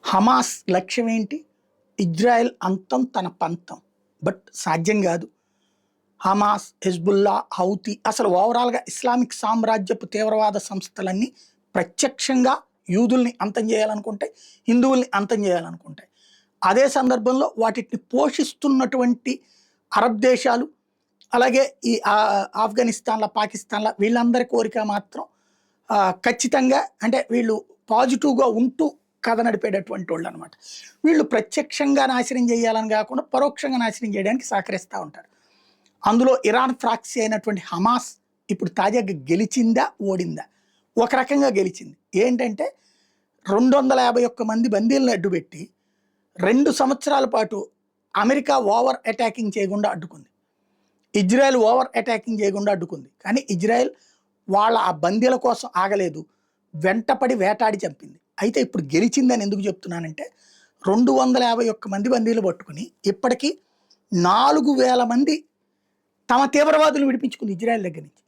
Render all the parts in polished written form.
Hamas లక్ష్యం ఏంటి? Israel అంతం తన పంతం. బట్ సాధ్యం కాదు. హమాస్, హెజ్బుల్లా, హౌతీ అసలు ఓవరాల్‌గా ఇస్లామిక్ సామ్రాజ్యపు తీవ్రవాద సంస్థలన్నీ ప్రత్యక్షంగా యూదుల్ని అంతం చేయాలనుకుంటాయి, హిందువుల్ని అంతం చేయాలనుకుంటాయి. అదే సందర్భంలో వాటిని పోషిస్తున్నటువంటి అరబ్ దేశాలు, అలాగే ఈ ఆఫ్ఘనిస్తాన్‌ల, పాకిస్తాన్‌ల వీళ్ళందరి కోరిక మాత్రం ఖచ్చితంగా అంటే వీళ్ళు పాజిటివ్‌గా ఉంటూ కథ నడిపేటటువంటి వాళ్ళనమాట. వీళ్ళు ప్రత్యక్షంగా నాశనం చేయాలని కాకుండా పరోక్షంగా నాశనం చేయడానికి సహకరిస్తూ ఉంటారు. అందులో ఇరాన్ ప్రాక్సీ అయినటువంటి హమాస్ ఇప్పుడు తాజాగా గెలిచిందా? ఓడిందా? ఒక రకంగా గెలిచింది. ఏంటంటే 251 మంది బందీలను అడ్డుపెట్టి 2 సంవత్సరాల పాటు అమెరికా ఓవర్ అటాకింగ్ చేయకుండా అడ్డుకుంది. ఇజ్రాయెల్ ఓవర్ అటాకింగ్ చేయకుండా అడ్డుకుంది. కానీ ఇజ్రాయెల్ వాళ్ళ ఆ బందీల కోసం ఆగలేదు. వెంటపడి వేటాడి చంపింది. అయితే ఇప్పుడు గెలిచిందని ఎందుకు చెప్తున్నానంటే 251 మంది బందీలు పట్టుకుని ఇప్పటికీ 4000 మంది తమ తీవ్రవాదులు విడిపించుకుంది ఇజ్రాయెల్ దగ్గర నుంచి.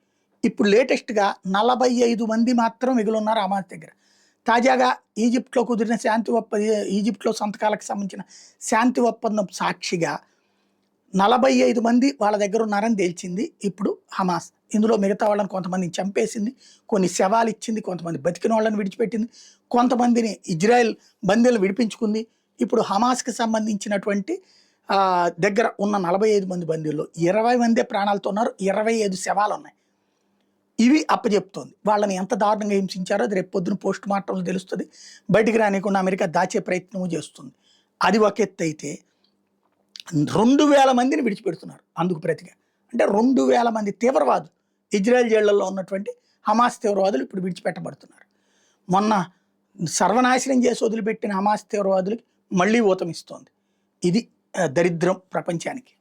ఇప్పుడు లేటెస్ట్‌గా 45 మంది మాత్రం మిగిలిన్నారు హమాస్ దగ్గర. తాజాగా ఈజిప్ట్‌లో కుదిరిన ఈజిప్ట్‌లో సంతకాలకు సంబంధించిన శాంతి ఒప్పందం సాక్షిగా 45 మంది వాళ్ళ దగ్గర ఉన్నారని తేల్చింది ఇప్పుడు హమాస్. ఇందులో మిగతా వాళ్ళని కొంతమందిని చంపేసింది, కొన్ని శవాలు ఇచ్చింది, కొంతమంది బతికిన వాళ్ళని విడిచిపెట్టింది, కొంతమందిని ఇజ్రాయెల్ బందీలను విడిపించుకుంది. ఇప్పుడు హమాస్‌కి సంబంధించినటువంటి దగ్గర ఉన్న 45 మంది బందీల్లో 20 మందే ప్రాణాలతో ఉన్నారు, 25 శవాలు ఉన్నాయి. ఇవి అప్పచెప్తోంది. వాళ్ళని ఎంత దారుణంగా హింసించారో అది రేపు పొద్దున పోస్ట్ మార్టంలో తెలుస్తుంది. బయటికి రానియకుండా అమెరికా దాచే ప్రయత్నము చేస్తుంది. అది ఒక ఎత్తు అయితే 2000 మందిని విడిచిపెడుతున్నారు అందుకు ప్రతిగా. అంటే 2000 మంది తీవ్రవాదులు ఇజ్రాయెల్ జైళ్లలో ఉన్నటువంటి హమాస్ తీవ్రవాదులు ఇప్పుడు విడిచిపెట్టబడుతున్నారు. మొన్న సర్వనాశనం చేసి వదిలిపెట్టిన హమాస్ తీవ్రవాదులకి మళ్ళీ ఊతమిస్తోంది. ఇది దరిద్రం ప్రపంచానికి.